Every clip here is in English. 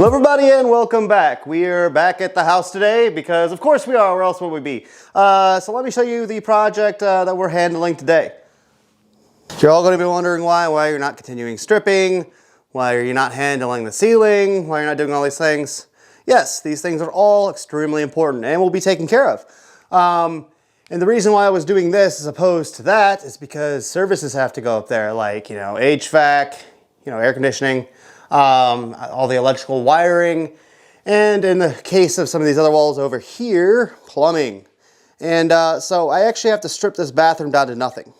Hello everybody and welcome back. We are back at the house today because of course we are, where else would we be? So let me show you the project that we're handling today. You're all going to be wondering why you're not continuing stripping, why are you not handling the ceiling, why you're not doing all these things. Yes, these things are all extremely important and will be taken care of. And the reason why I was doing this as opposed to that is because services have to go up there, like, HVAC, air conditioning, all the electrical wiring, and in the case of some of these other walls over here, plumbing. And so I actually have to strip this bathroom down to nothing.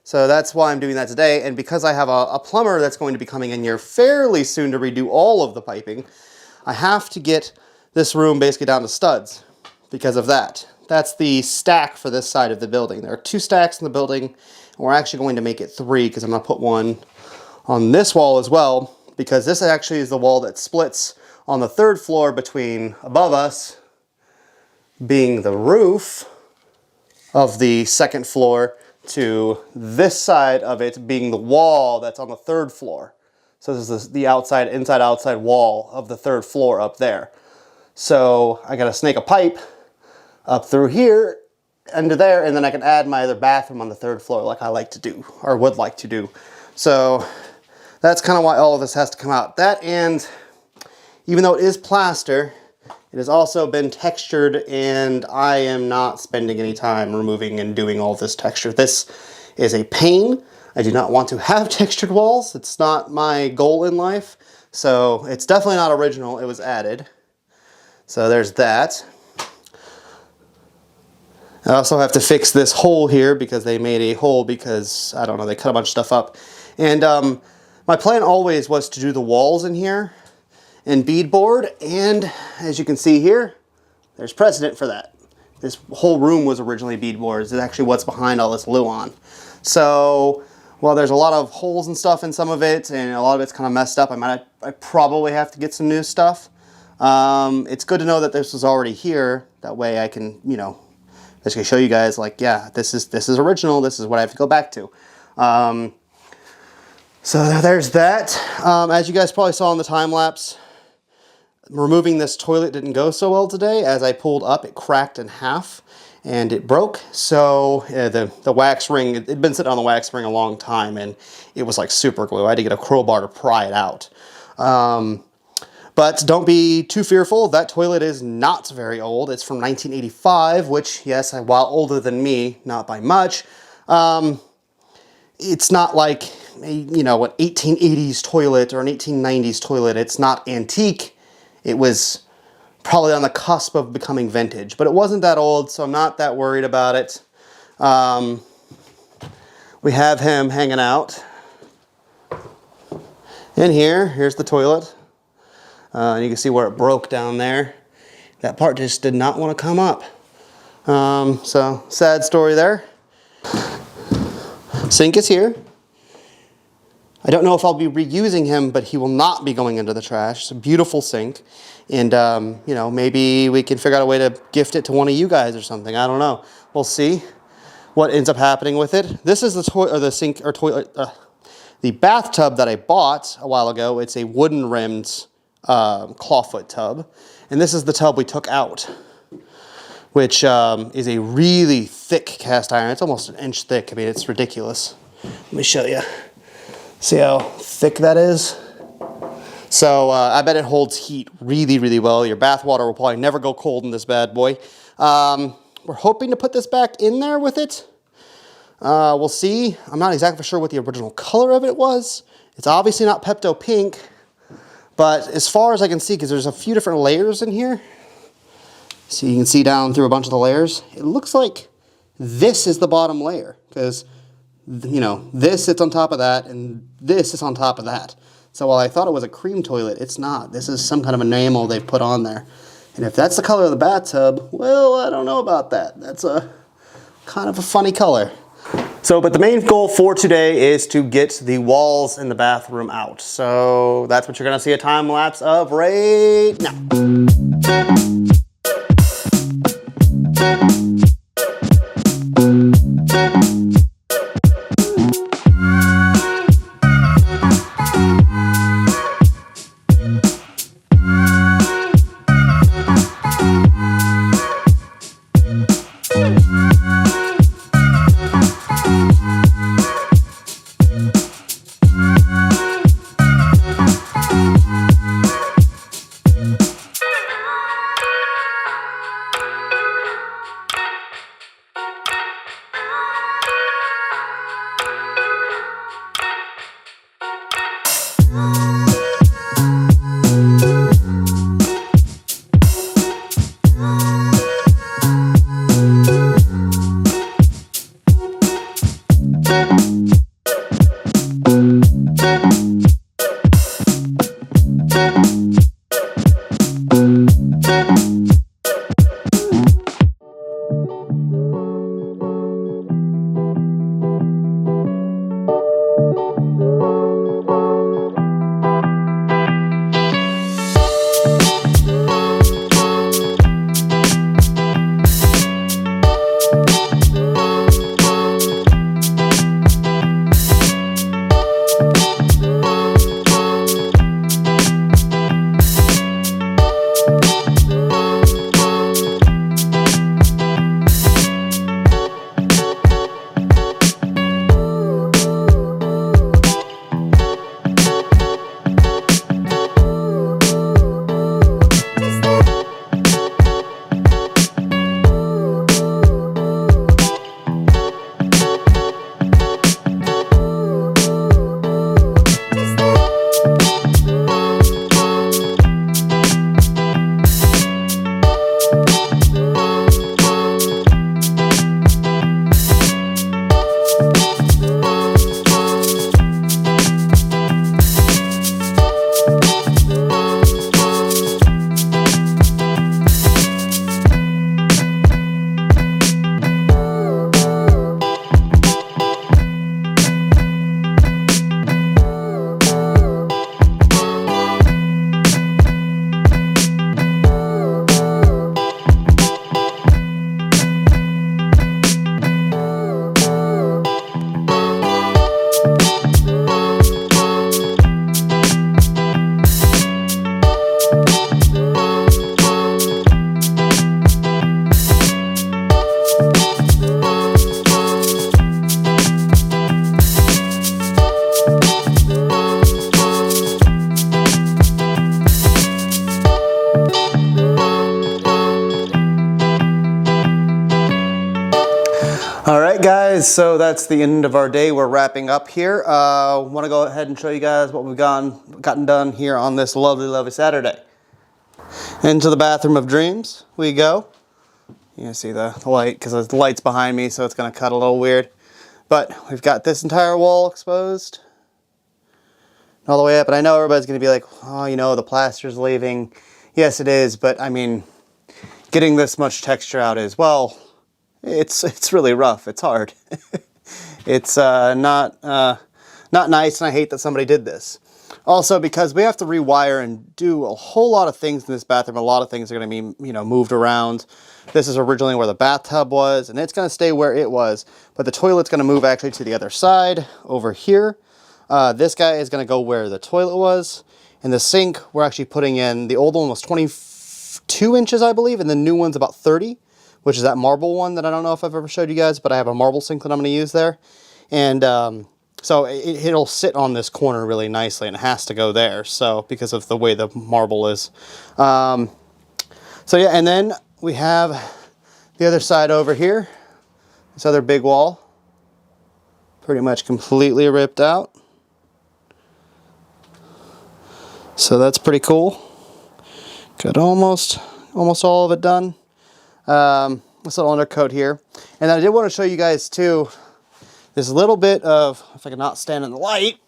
So that's why I'm doing that today. And because I have a plumber that's going to be coming in here fairly soon to redo all of the piping, I have to get this room basically down to studs because of that. That's the stack for this side of the building. There are 2 stacks in the building, and we're actually going to make it 3 because I'm going to put one on this wall as well, because this actually is the wall that splits on the 3rd floor between above us being the roof of the 2nd floor to this side of it being the wall that's on the 3rd floor. So this is the outside, inside, outside wall of the 3rd floor up there. So I got to snake a pipe up through here into there, and then I can add my other bathroom on the 3rd floor like I like to do, or would like to do. So that's kind of why all of this has to come out. That, and even though it is plaster, it has also been textured, and I am not spending any time removing and doing all this texture. This is a pain. I do not want to have textured walls. It's not my goal in life. So it's definitely not original. It was added. So there's that. I also have to fix this hole here because they made a hole because, I don't know, they cut a bunch of stuff up. And my plan always was to do the walls in here in beadboard, and as you can see here, there's precedent for that. This whole room was originally beadboard. It's actually what's behind all this luan. So, while there's a lot of holes and stuff in some of it, and a lot of it's kind of messed up, I probably have to get some new stuff. It's good to know that this was already here. That way I can, basically show you guys, like, yeah, this is original. This is what I have to go back to. So there's that. As you guys probably saw in the time lapse, removing this toilet didn't go so well today. As I pulled up, it cracked in half and it broke. So the wax ring, it'd been sitting on the wax ring a long time and it was like super glue. I had to get a crowbar to pry it out. But don't be too fearful. That toilet is not very old. It's from 1985, which, yes, while older than me, not by much, it's not like an 1880s toilet or an 1890s toilet. It's not antique. It was probably on the cusp of becoming vintage, but it wasn't that old, so I'm not that worried about it. We have him hanging out in here. Here's the toilet. And you can see where it broke down there. That part just did not want to come up. So sad story there. Sink is here. I don't know if I'll be reusing him, but he will not be going into the trash. It's a beautiful sink. And, maybe we can figure out a way to gift it to one of you guys or something. I don't know. We'll see what ends up happening with it. This is the bathtub that I bought a while ago. It's a wooden rimmed clawfoot tub. And this is the tub we took out, which is a really thick cast iron. It's almost an inch thick. I mean, it's ridiculous. Let me show you. See how thick that is? So I bet it holds heat really, really well. Your bath water will probably never go cold in this bad boy. We're hoping to put this back in there with it. We'll see. I'm not exactly sure what the original color of it was. It's obviously not Pepto Pink, but as far as I can see, because there's a few different layers in here, so you can see down through a bunch of the layers, it looks like this is the bottom layer, because you know, this sits on top of that, and this is on top of that. So while I thought it was a cream toilet, it's not. This is some kind of enamel they've put on there. And if that's the color of the bathtub, well, I don't know about that. That's a kind of a funny color. So, but the main goal for today is to get the walls in the bathroom out. So that's what you're gonna see a time lapse of right now. All right, guys, so that's the end of our day. We're wrapping up here. Want to go ahead and show you guys what we've gotten done here on this lovely, lovely Saturday. Into the bathroom of dreams we go. You can see the light because the light's behind me, so it's going to cut a little weird. But we've got this entire wall exposed all the way up. And I know everybody's going to be like, oh, you know, the plaster's leaving. Yes, it is. But I mean, getting this much texture out is, well, it's really rough. It's hard. It's not nice, and I hate that somebody did this. Also, because we have to rewire and do a whole lot of things in this bathroom. A lot of things are going to be, you know, moved around. This is originally where the bathtub was, and it's going to stay where it was. But the toilet's going to move actually to the other side over here. This guy is going to go where the toilet was. And the sink, we're actually putting in, the old one was 22 inches, I believe, and the new one's about 30. Which is that marble one that I don't know if I've ever showed you guys, but I have a marble sink that I'm going to use there. And so it'll sit on this corner really nicely, and it has to go there, so because of the way the marble is. So yeah, and then we have the other side over here, this other big wall, pretty much completely ripped out. So that's pretty cool. Got almost all of it done. This little undercoat here. And I did want to show you guys too, this little bit of, if I can not stand in the light,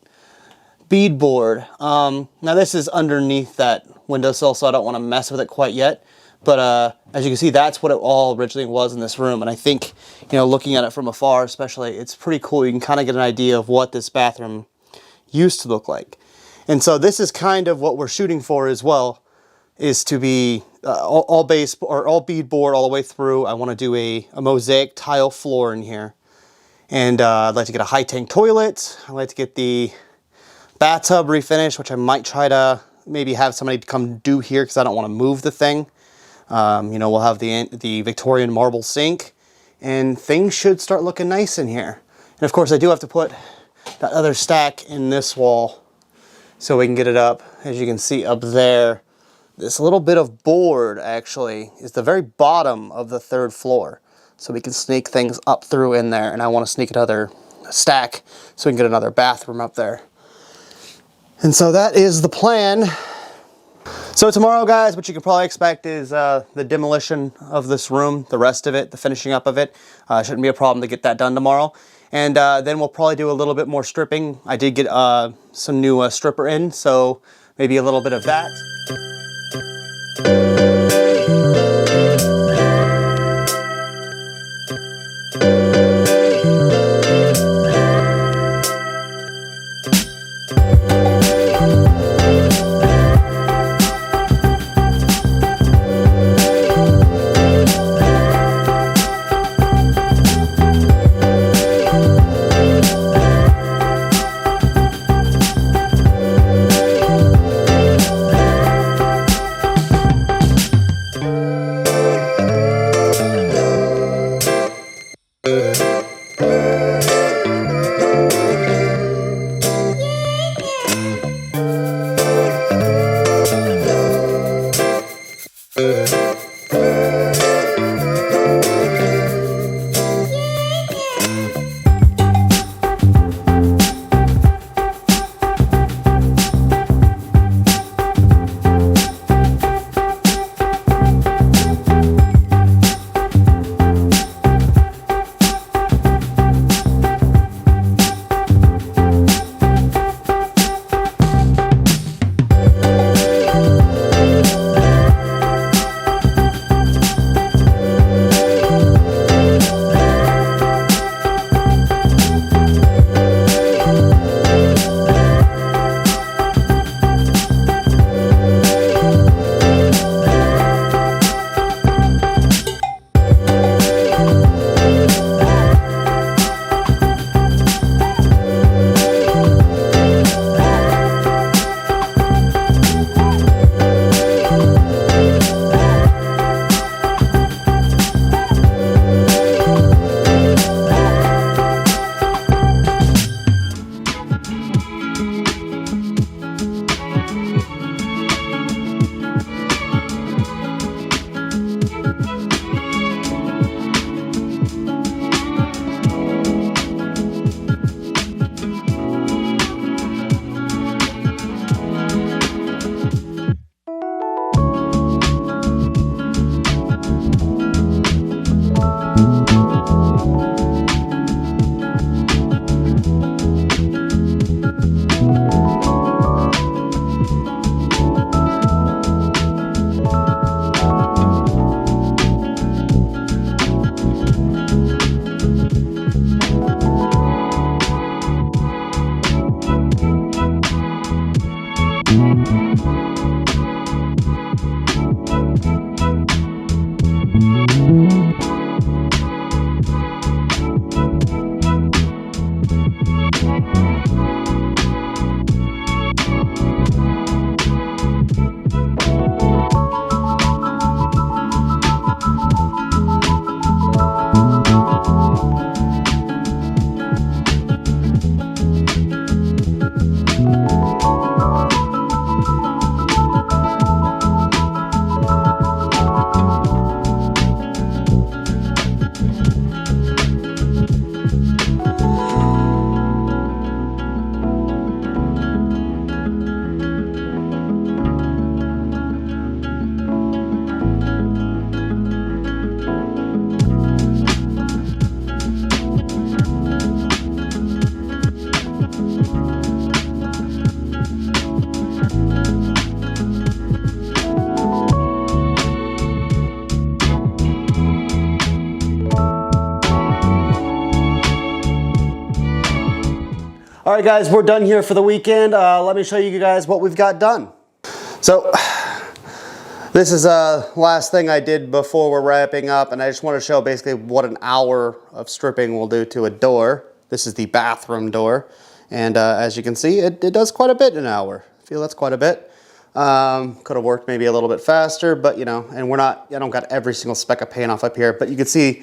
beadboard. Now this is underneath that windowsill, so I don't want to mess with it quite yet. But as you can see, that's what it all originally was in this room. And I think, you know, looking at it from afar especially, it's pretty cool. You can kind of get an idea of what this bathroom used to look like. And so this is kind of what we're shooting for as well, is to be all base or all beadboard all the way through. I want to do a mosaic tile floor in here. And I'd like to get a high tank toilet. I'd like to get the bathtub refinished, which I might try to maybe have somebody come do here because I don't want to move the thing. You know, we'll have the Victorian marble sink, and things should start looking nice in here. And of course I do have to put that other stack in this wall so we can get it up. As you can see up there, this little bit of board actually is the very bottom of the 3rd floor. So we can sneak things up through in there, and I want to sneak another stack so we can get another bathroom up there. And so that is the plan. So tomorrow, guys, what you can probably expect is the demolition of this room, the rest of it, the finishing up of it. Shouldn't be a problem to get that done tomorrow. And then we'll probably do a little bit more stripping. I did get some new stripper in, so maybe a little bit of that. All right, guys, we're done here for the weekend. Let me show you guys what we've got done. So this is the last thing I did before we're wrapping up, and I just want to show basically what an hour of stripping will do to a door. This is the bathroom door, and as you can see, it does quite a bit in an hour. I feel that's quite a bit. Could have worked maybe a little bit faster, but you know, and I don't got every single speck of paint off up here, but you can see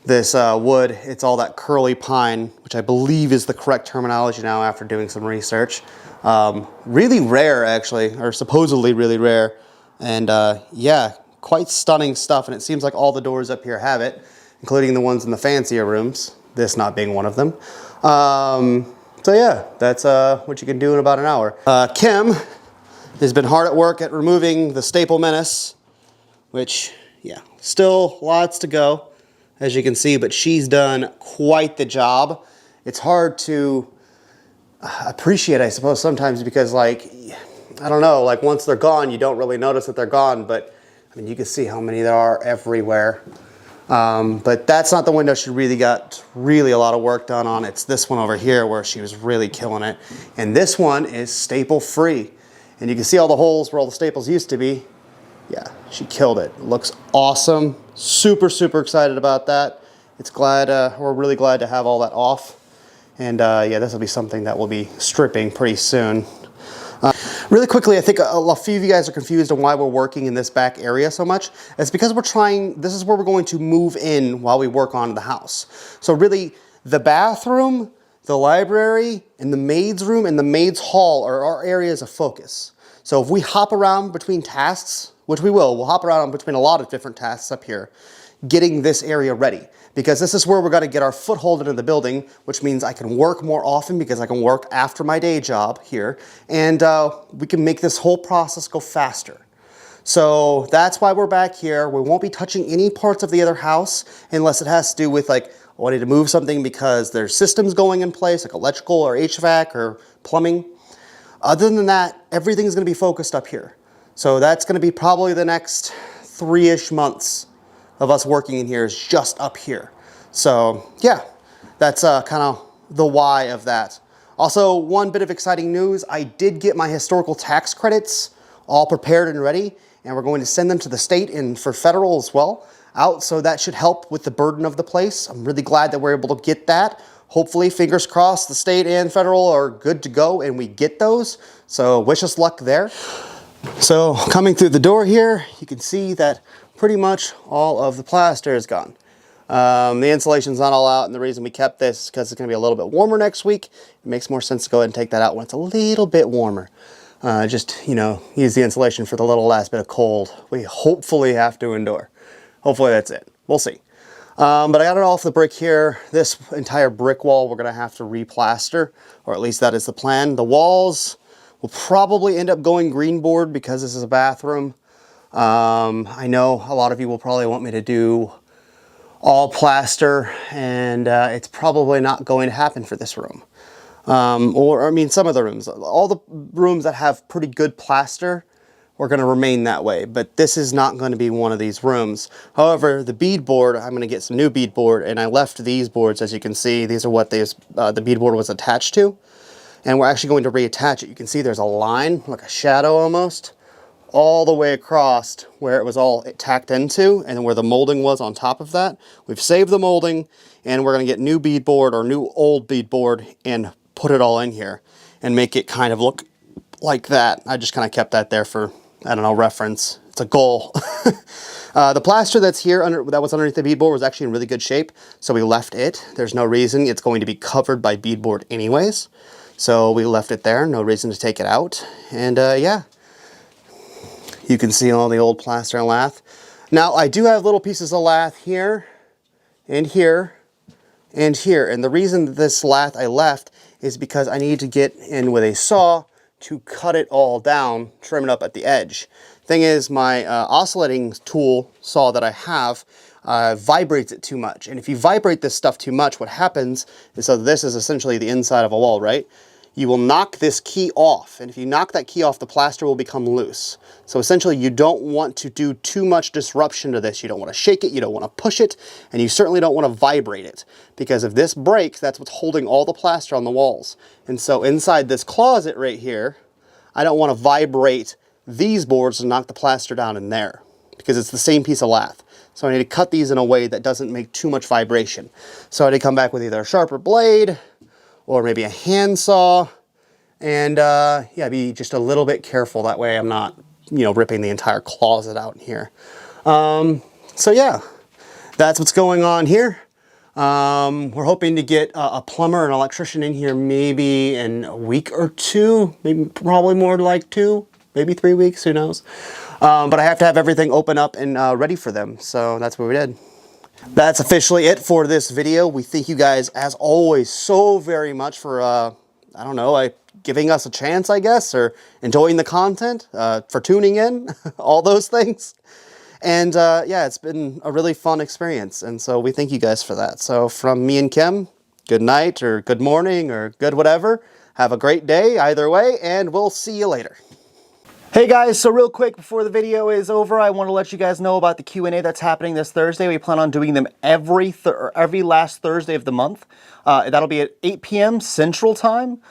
this wood, it's all that curly pine, which I believe is the correct terminology now after doing some research. Really rare actually, or supposedly really rare. And yeah, quite stunning stuff. And it seems like all the doors up here have it, including the ones in the fancier rooms, this not being one of them. So yeah, that's what you can do in about an hour. Kim has been hard at work at removing the staple menace, which, yeah, still lots to go, as you can see, but she's done quite the job. It's hard to appreciate, I suppose, sometimes because, like, I don't know, like once they're gone, you don't really notice that they're gone, but I mean, you can see how many there are everywhere. But that's not the window she really got a lot of work done on. It's this one over here where she was really killing it. And this one is staple free. And you can see all the holes where all the staples used to be. Yeah, she killed it. It looks awesome. Super, super excited about that. We're really glad to have all that off. And yeah, this will be something that we'll be stripping pretty soon. Really quickly, I think a few of you guys are confused on why we're working in this back area so much. It's because this is where we're going to move in while we work on the house. So really, the bathroom, the library, and the maid's room and the maid's hall are our areas of focus. So if we hop around between tasks, which we'll hop around between a lot of different tasks up here, getting this area ready. Because this is where we're gonna get our foothold into the building, which means I can work more often because I can work after my day job here, and we can make this whole process go faster. So that's why we're back here. We won't be touching any parts of the other house unless it has to do with, like, I need to move something because there's systems going in place, like electrical or HVAC or plumbing. Other than that, everything's gonna be focused up here. So that's gonna be probably the next 3-ish months of us working in here is just up here. So yeah, that's kind of the why of that. Also, one bit of exciting news, I did get my historical tax credits all prepared and ready, and we're going to send them to the state and for federal as well out, so that should help with the burden of the place. I'm really glad that we're able to get that. Hopefully, fingers crossed, the state and federal are good to go and we get those. So wish us luck there. So coming through the door here, you can see that pretty much all of the plaster is gone. The insulation's not all out, and the reason we kept this is because it's going to be a little bit warmer next week. It makes more sense to go ahead and take that out when it's a little bit warmer. Just, you know, use the insulation for the little last bit of cold we hopefully have to endure. Hopefully that's it. We'll see. But I got it off the brick here. This entire brick wall we're going to have to replaster, or at least that is the plan. The walls will probably end up going green board because this is a bathroom. I know a lot of you will probably want me to do all plaster, and it's probably not going to happen for this room. Or, I mean, some of the rooms. All the rooms that have pretty good plaster are going to remain that way, but this is not going to be one of these rooms. However, the beadboard, I'm going to get some new beadboard, and I left these boards, as you can see. These are what the beadboard was attached to, and we're actually going to reattach it. You can see there's a line, like a shadow almost, all the way across where it was all tacked into, and where the molding was on top of that. We've saved the molding, and we're going to get new beadboard or new old beadboard and put it all in here and make it kind of look like that. I just kind of kept that there for, I don't know, reference. It's a goal. The plaster that's here, that was underneath the beadboard, was actually in really good shape, so we left it. There's no reason. It's going to be covered by beadboard anyways, so we left it there. No reason to take it out. And yeah, you can see all the old plaster and lath. Now, I do have little pieces of lath here, and here, and here. And the reason that this lath I left is because I need to get in with a saw to cut it all down, trim it up at the edge. Thing is, my oscillating tool saw that I have vibrates it too much. And if you vibrate this stuff too much, what happens is, so this is essentially the inside of a wall, right? you will knock this key off. And if you knock that key off, the plaster will become loose. So essentially, you don't want to do too much disruption to this. You don't want to shake it, you don't want to push it, and you certainly don't want to vibrate it. Because if this breaks, that's what's holding all the plaster on the walls. And so inside this closet right here, I don't want to vibrate these boards to knock the plaster down in there, because it's the same piece of lath. So I need to cut these in a way that doesn't make too much vibration. So I need to come back with either a sharper blade or maybe a handsaw, and yeah, be just a little bit careful. That way I'm not, you know, ripping the entire closet out in here. So yeah, that's what's going on here. We're hoping to get a plumber and electrician in here maybe in a week or two, maybe probably more like 2, maybe 3 weeks, who knows. But I have to have everything open up and ready for them, so that's what we did. That's officially it for this video. We thank you guys, as always, so very much for, I don't know, giving us a chance, I guess, or enjoying the content, for tuning in, all those things. And yeah, it's been a really fun experience, and so we thank you guys for that. So from me and Kim, good night, or good morning, or good whatever. Have a great day either way, and we'll see you later. Hey guys, so real quick before the video is over, I want to let you guys know about the Q&A that's happening this Thursday. We plan on doing them every last Thursday of the month. That'll be at 8 p.m. Central Time,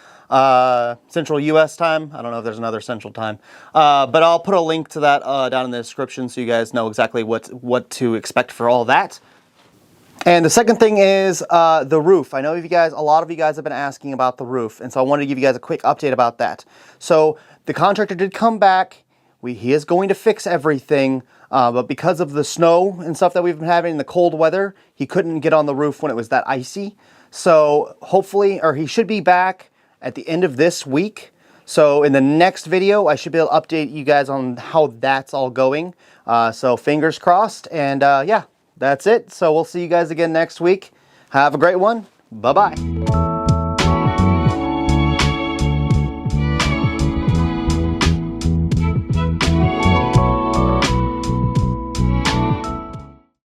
Central U.S. time. I don't know if there's another Central Time, but I'll put a link to that down in the description so you guys know exactly what to expect for all that. And the second thing is the roof. I know a lot of you guys have been asking about the roof, and so I wanted to give you guys a quick update about that. So the contractor did come back. He is going to fix everything, but because of the snow and stuff that we've been having, the cold weather, he couldn't get on the roof when it was that icy. So hopefully, or he should be back at the end of this week. So in the next video, I should be able to update you guys on how that's all going. So fingers crossed, and yeah, that's it. So we'll see you guys again next week. Have a great one. Bye-bye.